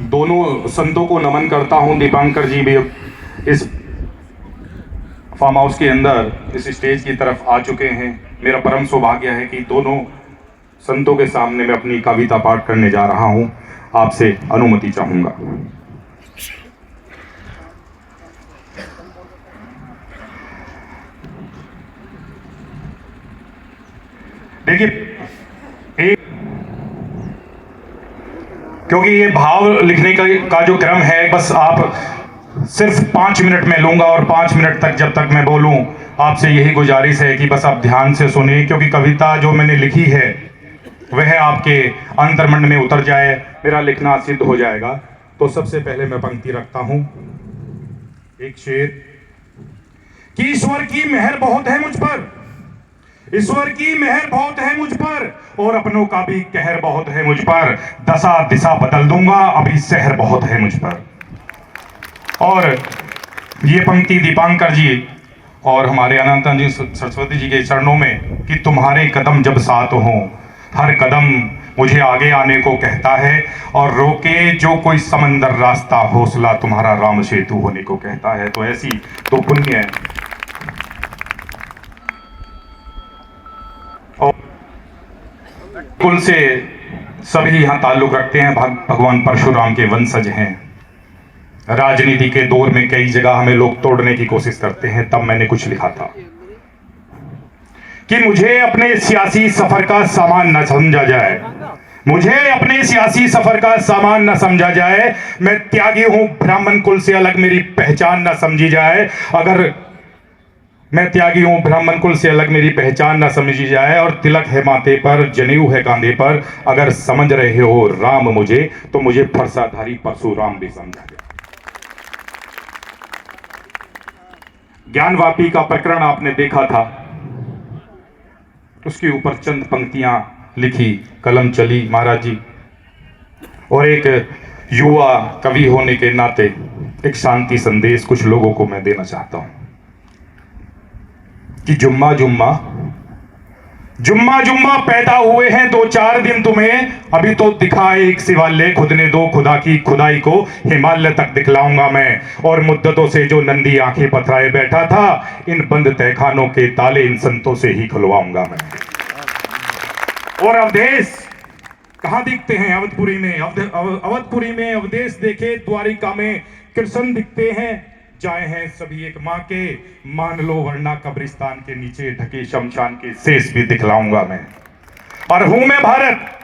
दोनों संतों को नमन करता हूं। दीपांकर जी भी इस फार्म हाउस के अंदर इस स्टेज की तरफ आ चुके हैं। मेरा परम सौभाग्य है कि दोनों संतों के सामने मैं अपनी कविता पाठ करने जा रहा हूं। आपसे अनुमति चाहूंगा। देखिए, क्योंकि ये भाव लिखने का जो क्रम है, बस आप सिर्फ 5 मिनट में लूंगा और 5 मिनट तक जब तक मैं बोलूं आपसे यही गुजारिश है कि बस आप ध्यान से सुने, क्योंकि कविता जो मैंने लिखी है वह आपके अंतर्मन में उतर जाए, मेरा लिखना सिद्ध हो जाएगा। तो सबसे पहले मैं पंक्ति रखता हूं, एक शेर कि ईश्वर की मेहर बहुत है मुझ पर, ईश्वर की मेहर बहुत है मुझ पर, और अपनों का भी कहर बहुत है मुझ पर। दशा दिशा बदल दूंगा, अभी सहर बहुत है मुझ पर। और ये पंक्ति दीपांकर जी और हमारे अनंत जी सरस्वती जी के चरणों में कि तुम्हारे कदम जब साथ हो, हर कदम मुझे आगे आने को कहता है, और रोके जो कोई समंदर रास्ता, हौसला तुम्हारा राम सेतु होने को कहता है। तो ऐसी तो पुण्य है। और कुल से सभी यहां ताल्लुक रखते हैं, भगवान परशुराम के वंशज हैं। राजनीति के दौर में कई जगह हमें लोग तोड़ने की कोशिश करते हैं, तब मैंने कुछ लिखा था कि मुझे अपने सियासी सफर का सामान न समझा जाए, मुझे अपने सियासी सफर का सामान न समझा जाए। मैं त्यागी हूं ब्राह्मण कुल से अलग, मेरी पहचान न समझी जाए। अगर मैं त्यागी हूं ब्राह्मण कुल से अलग, मेरी पहचान न समझी जाए। और तिलक है माथे पर, जनेऊ है कांधे पर, अगर समझ रहे हो राम मुझे, तो मुझे फरसाधारी परशुराम भी समझा जाए। ज्ञानवापी का प्रकरण आपने देखा था, उसके ऊपर चंद पंक्तियां लिखी, कलम चली महाराज जी। और एक युवा कवि होने के नाते एक शांति संदेश कुछ लोगों को मैं देना चाहता हूं कि जुम्मा जुम्मा जुम्मा जुम्मा पैदा हुए हैं 2-4 दिन तुम्हें, अभी तो दिखाए एक शिवालय, खुद ने दो खुदा की खुदाई को हिमालय तक दिखलाऊंगा मैं। और मुद्दतों से जो नंदी आंखें पथराए बैठा था, इन बंद तहखानों के ताले इन संतों से ही खुलवाऊंगा मैं। और अवधेश कहां दिखते हैं? अवधपुरी में। अवधपुरी में अवधेश देखे, द्वारिका में कृष्ण दिखते हैं। जाए हैं सभी एक मां के, मान लो वरना कब्रिस्तान के नीचे ढके शमशान के शेष भी दिखलाऊंगा मैं। और हूं मैं भारत,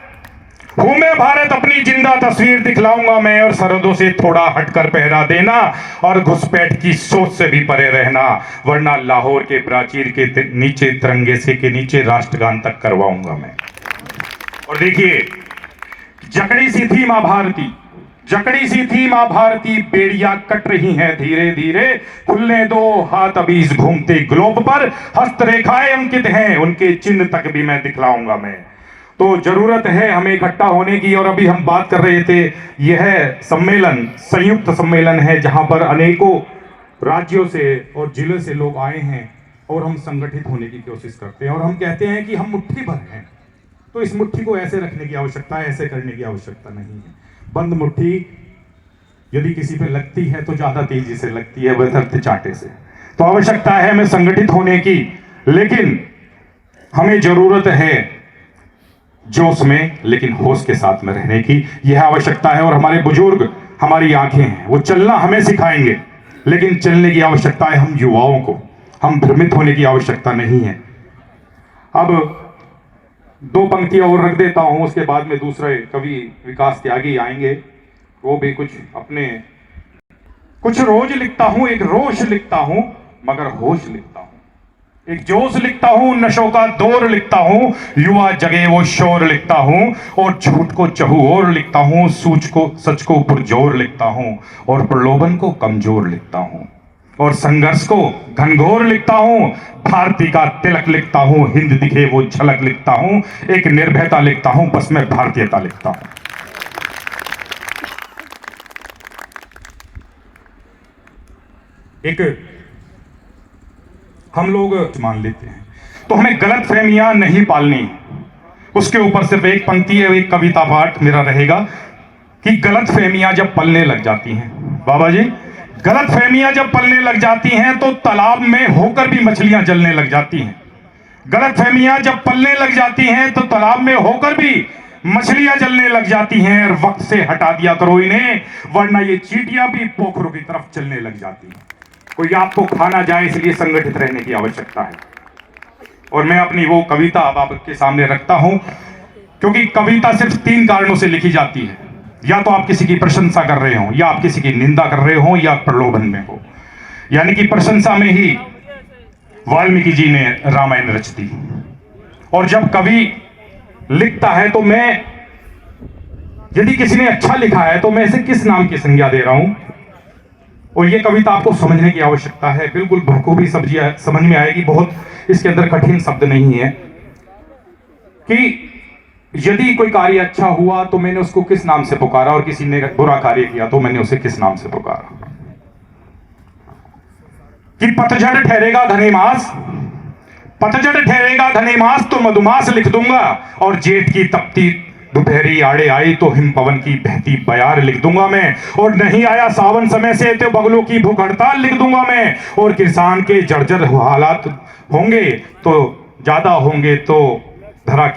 अपनी जिंदा तस्वीर दिखलाऊंगा मैं। और सरहदों से थोड़ा हटकर पहरा देना, और घुसपैठ की सोच से भी परे रहना, वरना लाहौर के प्राचीर के नीचे, तिरंगे से के नीचे राष्ट्रगान तक करवाऊंगा मैं। और देखिए, जकड़ी सी थी मां भारती, जकड़ी सी थी मां भारती, बेड़ियां कट रही हैं धीरे धीरे, खुलने दो हाथ अभी इस घूमते ग्लोब पर, हस्तरेखाएं अंकित हैं, उनके चिन्ह तक भी मैं दिखलाऊंगा मैं। तो जरूरत है हमें इकट्ठा होने की। और अभी हम बात कर रहे थे, यह सम्मेलन संयुक्त सम्मेलन है, जहां पर अनेकों राज्यों से और जिलों से लोग आए हैं, और हम संगठित होने की कोशिश करते हैं। और हम कहते हैं कि हम मुट्ठी भर हैं, तो इस मुट्ठी को ऐसे रखने की आवश्यकता है, ऐसे करने की आवश्यकता नहीं है। बंद मुट्ठी यदि किसी पे लगती है तो ज्यादा तेजी से लगती है, बशर्ते चांटे से। तो आवश्यकता है हमें संगठित होने की, लेकिन हमें जरूरत है जोश में लेकिन होश के साथ में रहने की, यह आवश्यकता है। और हमारे बुजुर्ग हमारी आंखें हैं, वो चलना हमें सिखाएंगे, लेकिन चलने की आवश्यकता है हम युवाओं को। हम भ्रमित होने की आवश्यकता नहीं है। अब 2 पंक्तियां और रख देता हूं, उसके बाद में दूसरे कवि विकास त्यागी आएंगे। वो भी कुछ रोज लिखता हूं, एक रोश लिखता हूं मगर होश लिखता हूं, एक जोश लिखता हूं, नशों का दौर लिखता हूं, युवा जगे वो शोर लिखता हूं। और झूठ को चहुओर लिखता हूं, सच को पुरजोर लिखता हूं, और प्रलोभन को कमजोर लिखता हूं, और संघर्ष को घनघोर लिखता हूं। भारती का तिलक लिखता हूं, हिंद दिखे वो झलक लिखता हूं, एक निर्भयता लिखता हूं, बस मैं भारतीयता लिखता हूं। एक हम लोग मान लेते हैं, तो हमें गलत फहमियां नहीं पालनी। उसके ऊपर सिर्फ एक पंक्ति है, एक कविता पाठ मेरा रहेगा कि गलतफहमियां जब पलने लग जाती हैं, बाबा जी, गलतफहमियां जब पलने लग जाती हैं तो तालाब में होकर भी मछलियां जलने लग जाती हैं। गलतफहमियां जब पलने लग जाती हैं तो तालाब में होकर भी मछलियां जलने लग जाती हैं। और वक्त से हटा दिया करो इन्हें, वरना ये चींटियां भी पोखरों की तरफ चलने लग जाती हैं। कोई आपको खाना जाए, इसलिए संगठित रहने की आवश्यकता है। और मैं अपनी वो कविता अब आपके सामने रखता हूं, क्योंकि कविता सिर्फ 3 कारणों से लिखी जाती है। या तो आप किसी की प्रशंसा कर रहे हो, या आप किसी की निंदा कर रहे हो, या प्रलोभन में हो। यानी कि प्रशंसा में ही वाल्मीकि जी ने रामायण रच दी। और जब कवि लिखता है तो मैं, यदि किसी ने अच्छा लिखा है तो मैं इसे किस नाम की संज्ञा दे रहा हूं। और ये कविता आपको समझने की आवश्यकता है, बिल्कुल बखूबी समझ में आएगी। बहुत इसके अंदर कठिन शब्द नहीं है कि यदि कोई कार्य अच्छा हुआ तो मैंने उसको किस नाम से पुकारा, और किसी ने बुरा कार्य किया तो मैंने उसे किस नाम से पुकारा। कि पतझड़ ठहरेगा घने मास, पतझड़ ठहरेगा घने मास तो मधुमास लिख दूंगा। और जेठ की तपती दोपहरी आड़े आई तो हिम पवन की बहती बयार लिख दूंगा मैं। और नहीं आया सावन समय से तो बगलों की भूख हड़ताल लिख दूंगा मैं। और किसान के जर्जर हालात होंगे तो ज्यादा होंगे तो धरा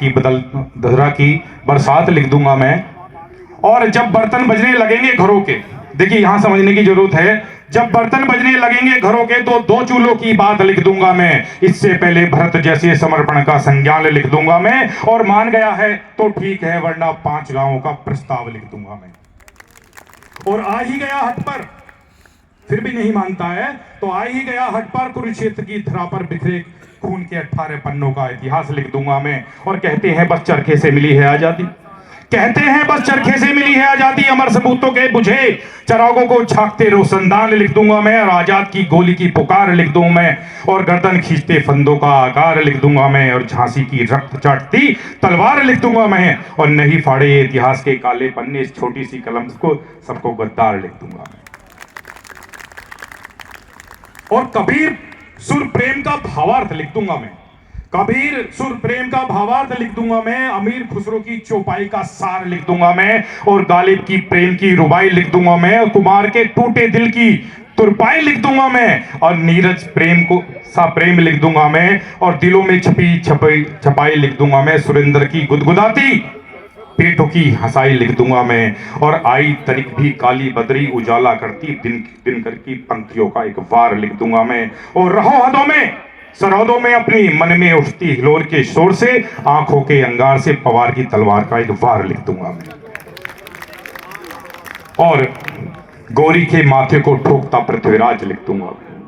की बरसात लिख दूंगा मैं। और जब बर्तन बजने लगेंगे घरों के, देखिए यहां समझने की जरूरत है, जब बर्तन बजने लगेंगे घरों के तो 2 चूल्हों की बात लिख दूंगा मैं। इससे पहले भरत जैसे समर्पण का संज्ञान लिख दूंगा मैं। और मान गया है तो ठीक है, वरना 5 गांवों का प्रस्ताव लिख दूंगा मैं। और आ ही गया हट पर, फिर भी नहीं मानता है तो आ ही गया हट पर, कुरुक्षेत्र की धरा पर बिखरे खून के 18 पन्नों का इतिहास लिख दूंगा मैं। और कहते हैं बस चरखे से मिली है आजादी, कहते हैं बस चरखे से मिली है आजादी, अमर सबूतों के बुझे चरागों को झांकते रोशनदान लिख दूंगा मैं। और आजाद की गोली की पुकार लिख दूं मैं। और गर्दन खींचते फंदों का आकार लिख दूंगा मैं। और झांसी की रक्त चाटती तलवार लिख दूंगा मैं। और नहीं फाड़े इतिहास के काले पन्ने, इस छोटी सी कलम को सबको गद्दार लिख दूंगा मैं। और कबीर सुर प्रेम का भावार्थ लिख दूंगा मैं। कबीर सुर प्रेम का भावार्थ लिख दूंगा मैं। अमीर खुसरो की चौपाई का सार लिख दूंगा मैं। और गालिब की प्रेम की रुबाई लिख दूंगा मैं। और कुमार के टूटे दिल की तुरपाई लिख दूंगा मैं। और नीरज प्रेम को सा प्रेम लिख दूंगा मैं। और दिलों में छपी छपाई लिख दूंगा मैं। सुरेंद्र की गुदगुदाती पेटों की हंसाई लिख दूंगा मैं। और आई तनिक भी काली बदरी उजाला करती दिनकर की पंक्तियों का एक वार लिख दूंगा मैं। और रहो हदों में सरहदों में अपनी मन में उठती हिलोर के शोर से, आंखों के अंगार से पवार की तलवार का एक वार लिख दूंगा मैं। और गोरी के माथे को ठोकता पृथ्वीराज लिख दूंगा मैं।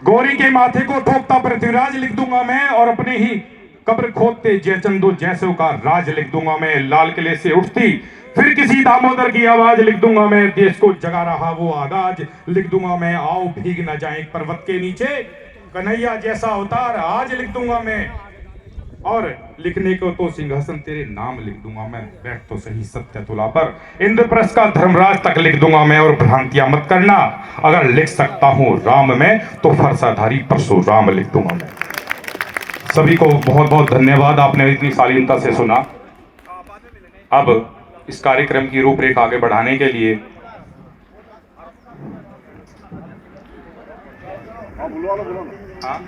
गोरी के माथे को ठोकता पृथ्वीराज लिख दूंगा मैं। और अपने ही कब्र खोदते जयचंदो जैसों का राज लिख दूंगा मैं। लाल किले से उठती फिर किसी दामोदर की आवाज लिख दूंगा मैं। देश को जगा रहा वो आगाज लिख दूंगा मैं। आओ भीग न जाए पर्वत के नीचे, कन्हैया जैसा अवतार आज लिख दूंगा मैं। और लिखने को तो सिंहासन तेरे नाम लिख दूंगा मैं। बैठ तो सही सत्य तुला पर, इंद्रप्रस्थ का धर्मराज तक लिख दूंगा मैं। और भ्रांतियां मत करना, अगर लिख सकता हूं राम में तो फरसाधारी परशुराम लिख दूंगा मैं। सभी को बहुत बहुत धन्यवाद, आपने इतनी शालीनता से सुना। अब इस कार्यक्रम की रूपरेखा आगे बढ़ाने के लिए हाँ